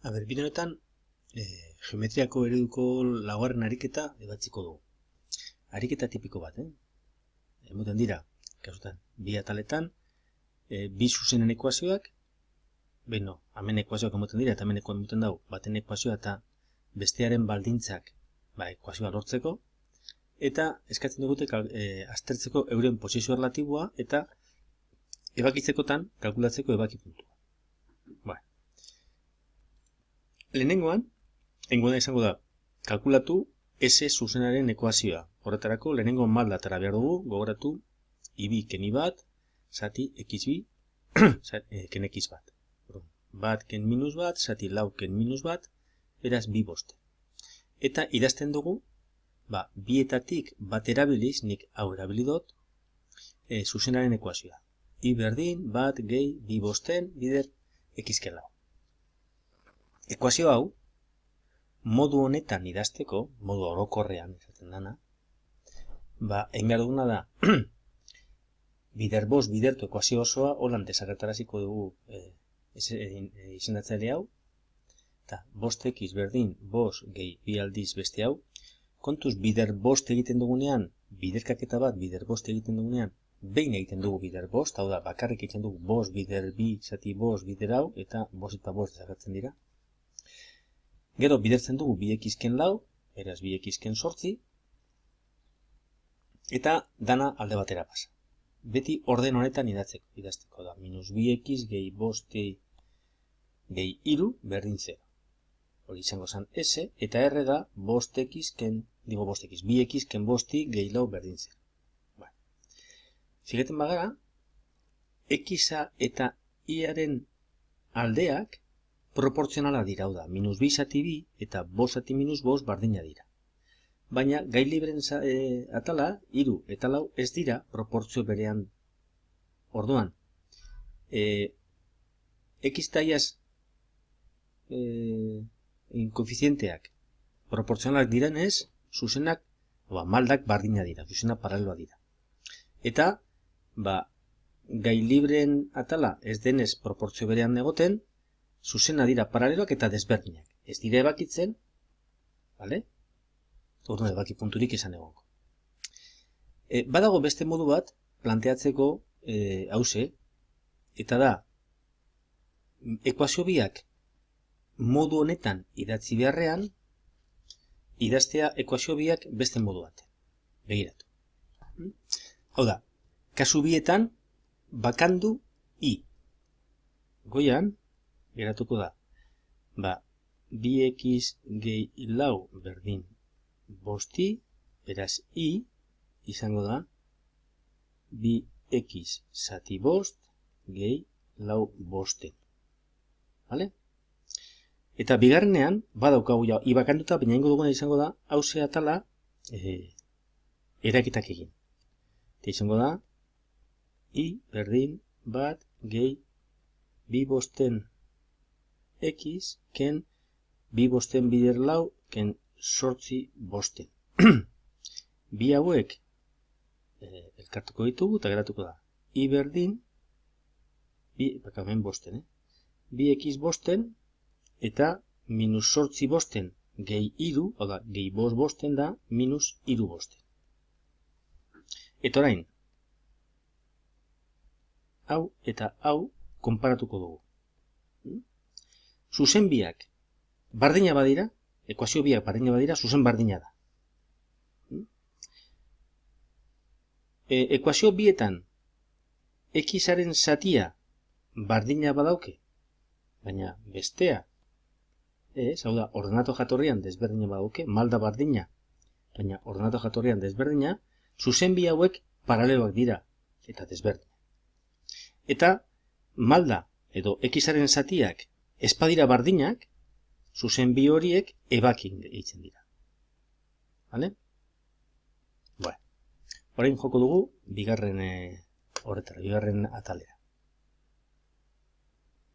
Bide honetan, geometriako ereduko laugarren ariketa ebatziko dugu. Ariketa tipiko bat, Emoten dira, kasutan, bi ataletan, bi zuzenen ekuazioak, hemen ekuazioak emoten dira, eta hemen emoten dugu, baten ekuazioa eta bestearen baldintzak ekuazioa lortzeko, eta eskatzen dugute aztertzeko euren posizio relatiboa eta ebakitzekotan kalkulatzeko ebaki puntua. Lehenengoan izango da, kalkulatu S zuzenaren ekuazioa. Horretarako, lehenengo maldatara behar dugu, gogoratu, ibi ken i bat, zati xbi, ken x bat. Bat ken minus bat, zati lau ken minus bat, beraz bi boste. Eta idazten dugu, bietatik bat erabiliz, nik hau erabilidot, zuzenaren ekuazioa. I berdin, bat, gehi, bi bosten, bider, x ken lau. Ekuazio hau, modu honetan idazteko, modu orokorrean esaten dana, egin behar duguna da, bider bost bidertu ekuazio osoa, holan desagertaraziko dugu izendatzaile hau, eta bost x berdin, bost gehi bi aldiz beste hau, kontuz bider bost egiten dugunean, biderkaketa bat bider bost egiten dugunean, behin egiten dugu bider bost, hau da, bakarrik egiten dugu bost bider bi, zati bost bider hau, eta bost eta bost desagertzen dira. Gero bidertzen dugu bi x ken lau, beraz bi x ken sortzi, eta dana alde batera pasa. Beti orden honetan idazteko da, minus bi x gehi bost gehi iru berdin 0. Hori izango zen S, eta R da bost x ken, bi x ken bosti gehi lau berdin 0. Figeten bagara, x-a eta i-aren aldeak proportzionala dira, hau da, minus bi zati bi eta bost zati minus bost bardina dira. Baina, gai libren atala, iru eta lau ez dira proportzio berean. Orduan, x eta iaz koefizienteak proportzionalak direnez, zuzenak, maldak bardina dira, zuzenak paraleloa dira. Eta, gai libren atala ez denez proportzio berean egoten, zuzena dira paraleloak eta desberdinak. Ez dira ebakitzen, orduan ebaki punturik izan egongo. Badago beste modu bat planteatzeko hauze, eta da, ekuazio biak modu honetan idatzi beharrean, idaztea ekuazio biak beste modu bat. Begiratu. Hau da, kasu bietan bakandu i. Goian, geratuko da, bi x gehi lau berdin bosti, beraz i izango da, bi x zati bost gehi lau bosten. Eta bigarrenean, badaukagu jau, i bakanduta, baina ingo duguna izango da, hauze atala eraketak egin. Eta izango da, i berdin bat gehi bi bosten x ken bi bosten bider lau ken sortzi bosten. Bi hauek elkartuko ditugu eta geratuko da. I berdin, bakamen bosten, bi x bosten eta minus sortzi bosten gehi iru, hau da, gehi bost bosten da minus iru bosten. Eta orain, hau eta hau konparatuko dugu. Zuzen biak bardina badira, ekuazio biak bardina badira, zuzen bardina da. Ekuazio bietan x-aren zatia bardina badauke, baina bestea, hau da, ordenato jatorrian desberdina badauke, malda bardina, baina ordenato jatorrian desberdina, zuzen bi hauek paraleloak dira, eta desberdina. Eta malda edo x-aren zatiak espadira bardinak, zuzen bi horiek ebakin egiten dira. Orain joko dugu bigarren atalera.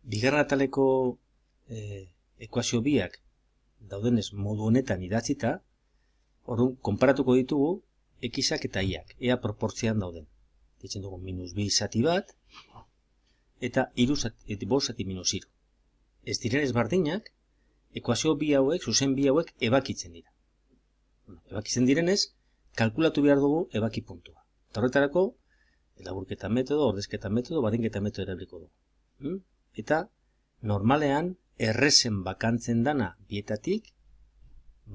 Bigarren ataleko ekuazio biak daudenez modu honetan idatzita, orduan konparatuko ditugu x-ak eta y-ak, ea proportzioan dauden. Ditzen dugu minus bi zati bat, eta bost zati minus iru. Ez direnez bardinak, ekuazio bi hauek, zuzen bi hauek, ebakitzen dira. Ebakitzen direnez, kalkulatu behar dugu ebaki puntua. Eta horretarako, laburketa metodo, ordezketa metodo, badinketa metodo erabiliko dugu. Eta, normalean, errezen bakantzen dana bietatik,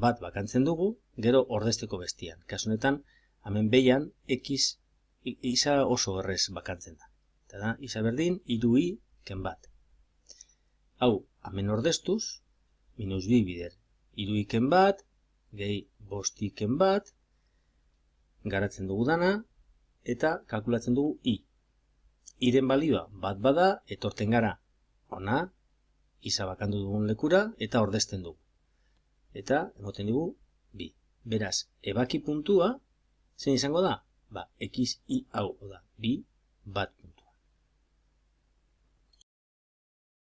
bat bakantzen dugu, gero ordezteko bestian. Kasu honetan, hemen behian, x isa oso errez bakantzen da. Eta da, isa berdin, 3i ken bat. Hau, hemen ordeztuz, minus bi bider, 3i ken bat, gehi 5i ken bat, garatzen dugu dana, eta kalkulatzen dugu i. Iren balioa bat bada, etorten gara ona, isa bakandu dugun lekura, eta ordezten dugu. Eta, emoten dugu, bi. Beraz, ebaki puntua, zein izango da? Ba, xi hau, da, bi, bat puntu.